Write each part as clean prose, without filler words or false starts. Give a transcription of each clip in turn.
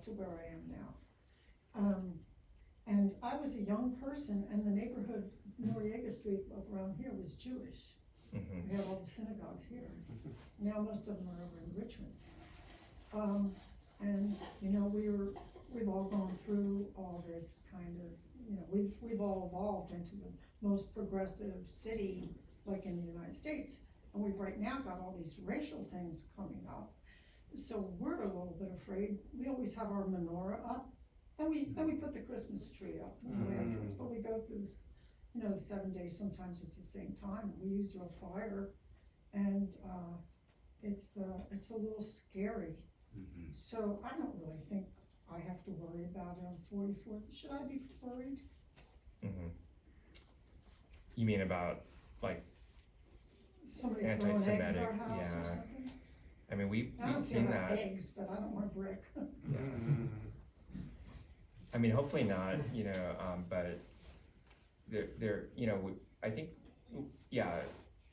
to where I am now. And I was a young person, and the neighborhood, Noriega Street around here was Jewish. Mm-hmm. We have all the synagogues here. Now most of them are over in Richmond. And you know, we've all gone through all this kind of, you know, we've all evolved into the most progressive city, like in the United States. And we've right now got all these racial things coming up. So we're a little bit afraid. We always have our menorah up, and we put the Christmas tree up afterwards, but we go through this, you know, the 7 days, sometimes it's the same time. We use real fire, and it's a little scary. So I don't really think I have to worry about it on 44th. Should I be worried? Mm-hmm. You mean about like Somebody throwing eggs at our house yeah. or something? I mean, we've I don't seen care about that. eggs, but I don't want a brick. Yeah. I mean, hopefully not, you know, but there, you know, I think, yeah,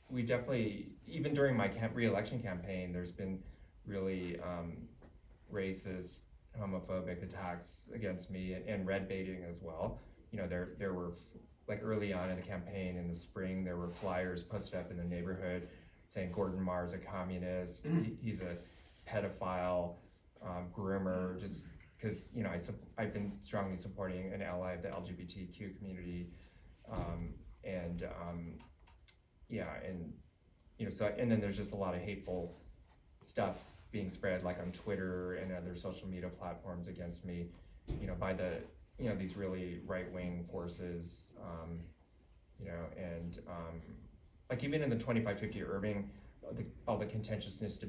we definitely, even during my re-election campaign, there's been really racist, homophobic attacks against me, and red baiting as well. You know, there were, like early on in the campaign in the spring, there were flyers posted up in the neighborhood saying Gordon Marr's a communist, he's a pedophile, groomer, just because, you know, I've been strongly supporting an ally of the LGBTQ community, yeah, and, you know, so, and then there's just a lot of hateful stuff being spread, like on Twitter and other social media platforms against me, you know, by the, you know, these really right-wing forces, you know, and like even in the 2550 Irving, all the contentiousness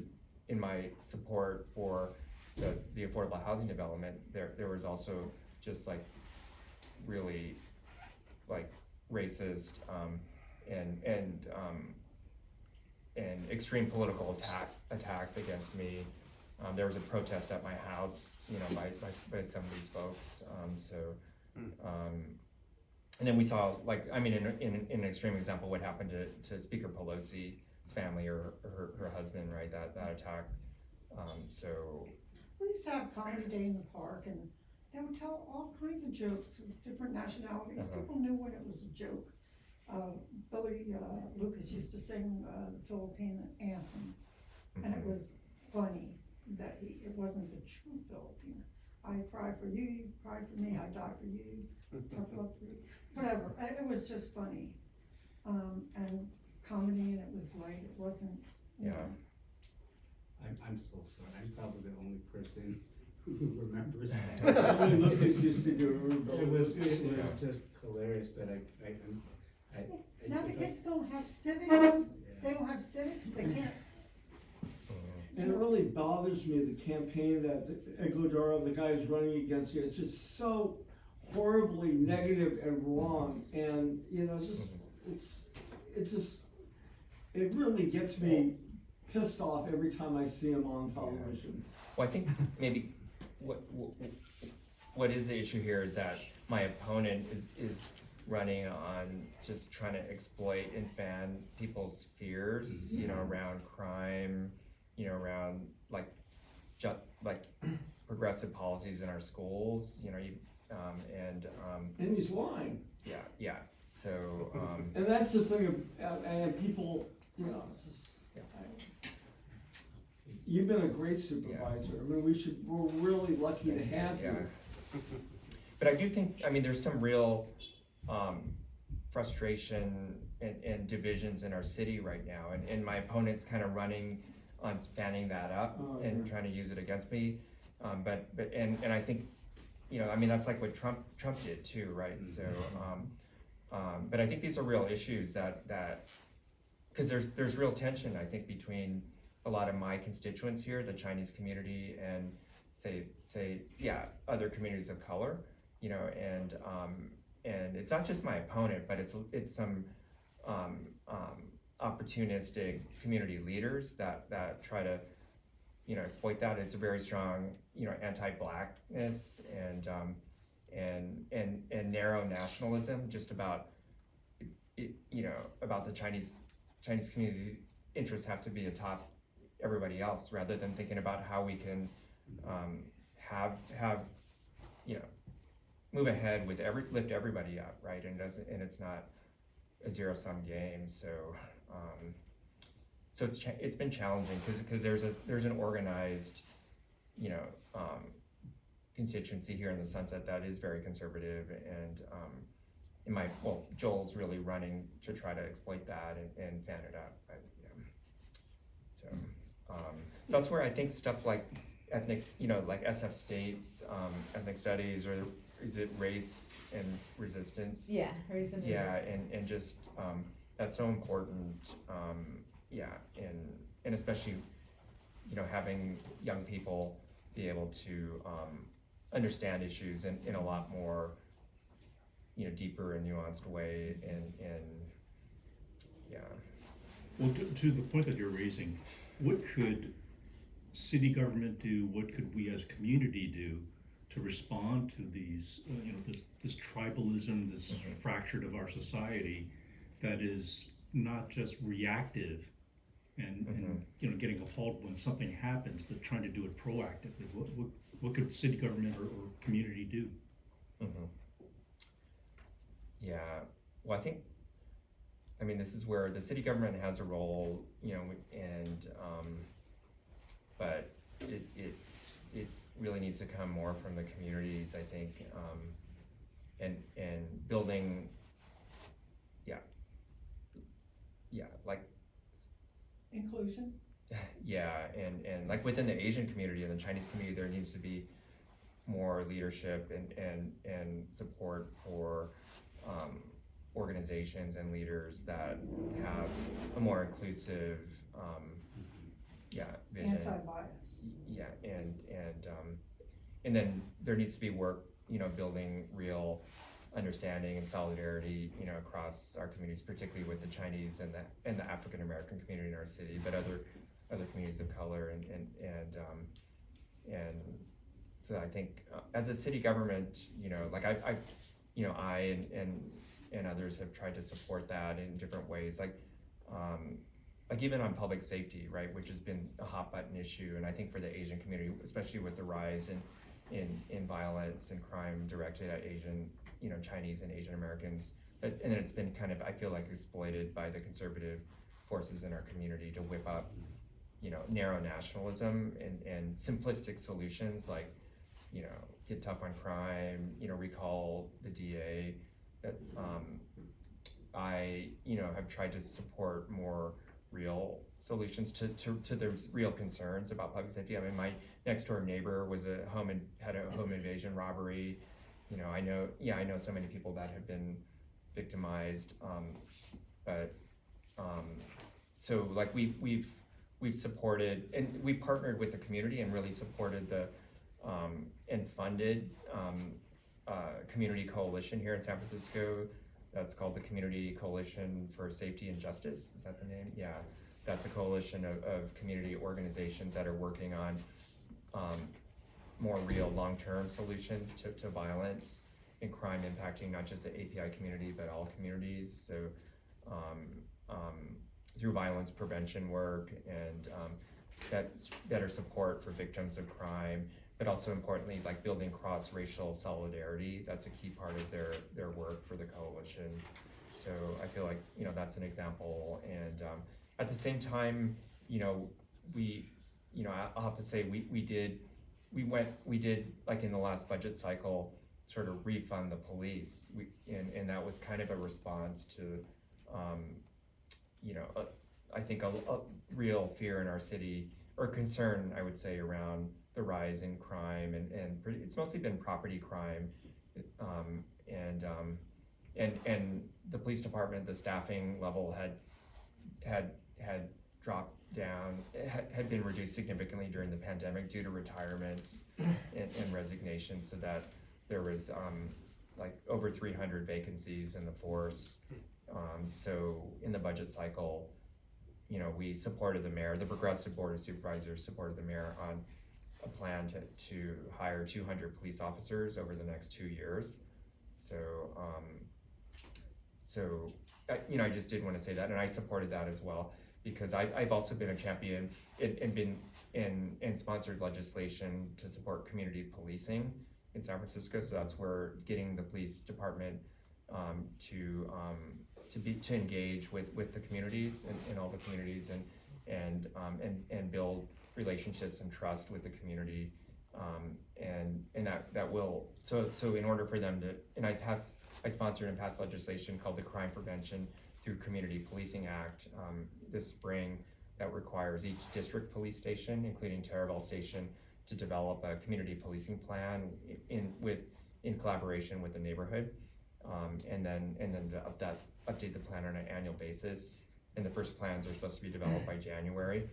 in my support for the affordable housing development, there was also just like really like racist and extreme political attacks against me. There was a protest at my house, you know, by some of these folks. And then we saw, like, I mean, in an extreme example, what happened to Speaker Pelosi's family or her husband, right? That attack. We used to have comedy day in the park, and they would tell all kinds of jokes with different nationalities. People knew when it was a joke. Billy Lucas used to sing the Philippine anthem, and it was funny that it wasn't the true Filipino. I cry for you, you cry for me, I die for you, tough love for you. Whatever, it was just funny. And comedy, and it was light, it wasn't, you know. I'm so sorry, I'm probably the only person who remembers that. Billy Lucas used to do it was just hilarious, but Now the kids don't have civics, they don't have civics, they can't. And it really bothers me, the campaign that Eglodoro, the guy who's running against you, it's just so horribly negative and wrong, and you know, it really gets me pissed off every time I see him on television. Well, I think maybe what is the issue here is that my opponent is running on just trying to exploit and fan people's fears, you know, around crime, you know, around like progressive policies in our schools, you know, and he's lying. Yeah. So and that's the thing, and people, you know, it's just, you've been a great supervisor. I mean, we're really lucky to have you. But I do think, I mean, there's some real frustration and divisions in our city right now, and my opponent's kind of running on fanning that up and trying to use it against me. But I think, you know, I mean, that's like what Trump did too, right? So, but I think these are real issues that because there's real tension, I think, between a lot of my constituents here, the Chinese community, and say other communities of color, you know, and it's not just my opponent, but it's some opportunistic community leaders that try to, you know, exploit that. It's a very strong, you know, anti-blackness and narrow nationalism, just about it, you know, about the Chinese community's interests have to be atop everybody else, rather than thinking about how we can have, you know, move ahead with lift everybody up, right? And it's not a zero-sum game, so, so it's been challenging, cause there's an organized, you know, constituency here in the Sunset that is very conservative, and, Joel's really running to try to exploit that and fan it up, but, yeah. So that's where I think stuff like ethnic, you know, like SF States, ethnic studies, or is it race and resistance? Yeah, reason. Yeah, and just, that's so important, yeah, and especially, you know, having young people be able to, understand issues in a lot more, you know, deeper and nuanced way, and yeah. Well, to the point that you're raising, what could city government do, what could we as community do to respond to these, you know, this tribalism, this fractured of our society that is not just reactive and you know, getting appalled when something happens, but trying to do it proactively? What could city government or community do? Yeah, well, I mean, this is where the city government has a role, you know, and, but it really needs to come more from the communities, I think, and building, yeah, like, Inclusion, yeah, and like within the Asian community and the Chinese community, there needs to be more leadership and support for, organizations and leaders that have a more inclusive, vision. anti-bias. Yeah, and then there needs to be work, you know, building real understanding and solidarity, you know, across our communities, particularly with the Chinese and the African American community in our city, but other communities of color, and so I think, as a city government, you know, like I you know, I and others have tried to support that in different ways, like even on public safety, right, which has been a hot button issue, and I think for the Asian community, especially with the rise in violence and crime directed at Asian, you know, Chinese and Asian Americans, and then it's been kind of, I feel like, exploited by the conservative forces in our community to whip up, you know, narrow nationalism and simplistic solutions like, you know, get tough on crime, you know, recall the DA. That I, you know, have tried to support more real solutions to the real concerns about public safety. I mean, my next door neighbor was had a home invasion robbery. You know, I know so many people that have been victimized, but so like we've supported, and we partnered with the community and really supported the and funded community coalition here in San Francisco. That's called the Community Coalition for Safety and Justice. Is that the name? Yeah, that's a coalition of community organizations that are working on more real long-term solutions to violence and crime impacting not just the API community, but all communities. So through violence prevention work and better support for victims of crime, but also importantly, like building cross-racial solidarity. That's a key part of their work for the coalition. So I feel like, you know, that's an example. And at the same time, you know, I'll have to say we did like in the last budget cycle sort of refund the police. And that was kind of a response to, you know, I think a real fear in our city, or concern, I would say, around the rise in crime, and it's mostly been property crime, and the police department, the staffing level had dropped down, had been reduced significantly during the pandemic due to retirements and resignations, so that there was like over 300 vacancies in the force. So in the budget cycle, you know, we supported the mayor, the Progressive Board of Supervisors supported the mayor on a plan to hire 200 police officers over the next 2 years. So, you know, I just did want to say that, and I supported that as well. because I've also been a champion and been and sponsored legislation to support community policing in San Francisco. So that's where getting the police department to engage with the communities and all the communities and build relationships and trust with the community, and that will so in order for them to, and I sponsored and passed legislation called the Crime Prevention through Community Policing Act this spring that requires each district police station, including Taraval Station, to develop a community policing plan in collaboration with the neighborhood, and then to update the plan on an annual basis. And the first plans are supposed to be developed by January.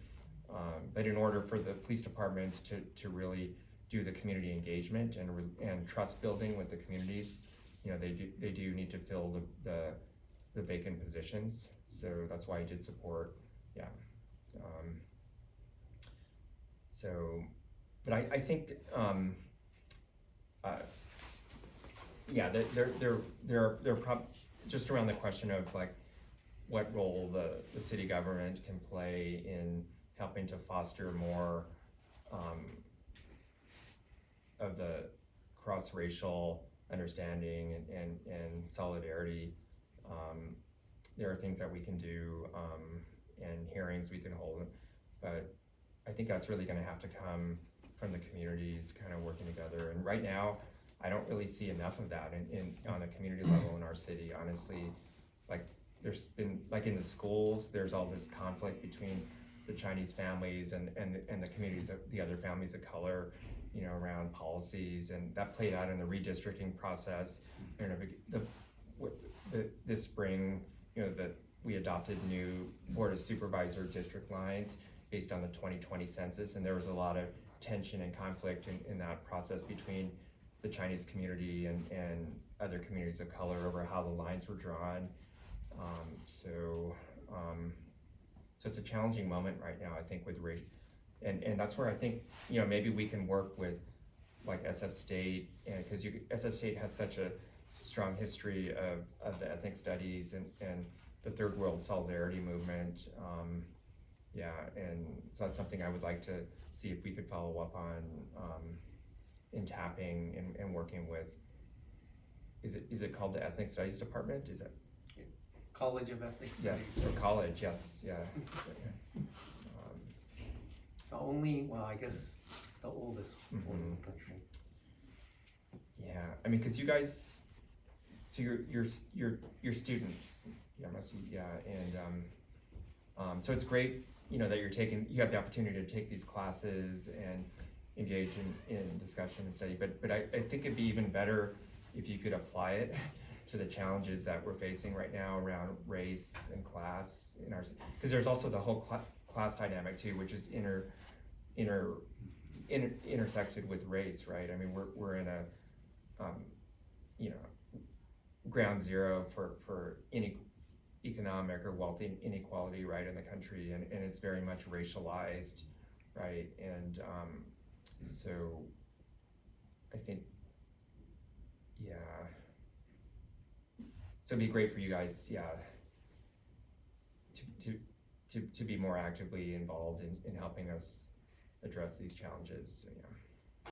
But in order for the police departments to really do the community engagement and trust building with the communities, you know, they do need to fill the vacant positions. So that's why I did support, yeah. But I think, yeah, they're just around the question of like what role the city government can play in helping to foster more of the cross-racial understanding and solidarity. There are things that we can do and hearings we can hold, but I think that's really gonna have to come from the communities kind of working together. And right now, I don't really see enough of that on a community level in our city, honestly. Like there's been, like in the schools, there's all this conflict between the Chinese families and the communities, the other families of color, you know, around policies, and that played out in the redistricting process. You know, this spring, you know, that we adopted new Board of Supervisor district lines based on the 2020 census, and there was a lot of tension and conflict in that process between the Chinese community and other communities of color over how the lines were drawn. So it's a challenging moment right now, I think, with race, and that's where I think, you know, maybe we can work with like SF State, and because SF State has such a strong history of the ethnic studies and the Third World Solidarity movement. Yeah, and so that's something I would like to see if we could follow up on in tapping and working with. Is it called the Ethnic Studies Department? Is it? College of Ethnic Yes, Studies. or college, yes, yeah. The only, well, I guess the oldest one in the country. Yeah, I mean, cause you guys, so you're students, yeah, and so it's great, you know, that you have the opportunity to take these classes and engage in discussion and study, but I think it'd be even better if you could apply it to the challenges that we're facing right now around race and class in our, because there's also the whole class dynamic too, which is intersected with race, right? I mean, we're in a, you know, ground zero for any economic or wealth inequality, right, in the country, and it's very much racialized, right? And so I think, yeah, so it'd be great for you guys, yeah, to be more actively involved in helping us address these challenges, so, yeah.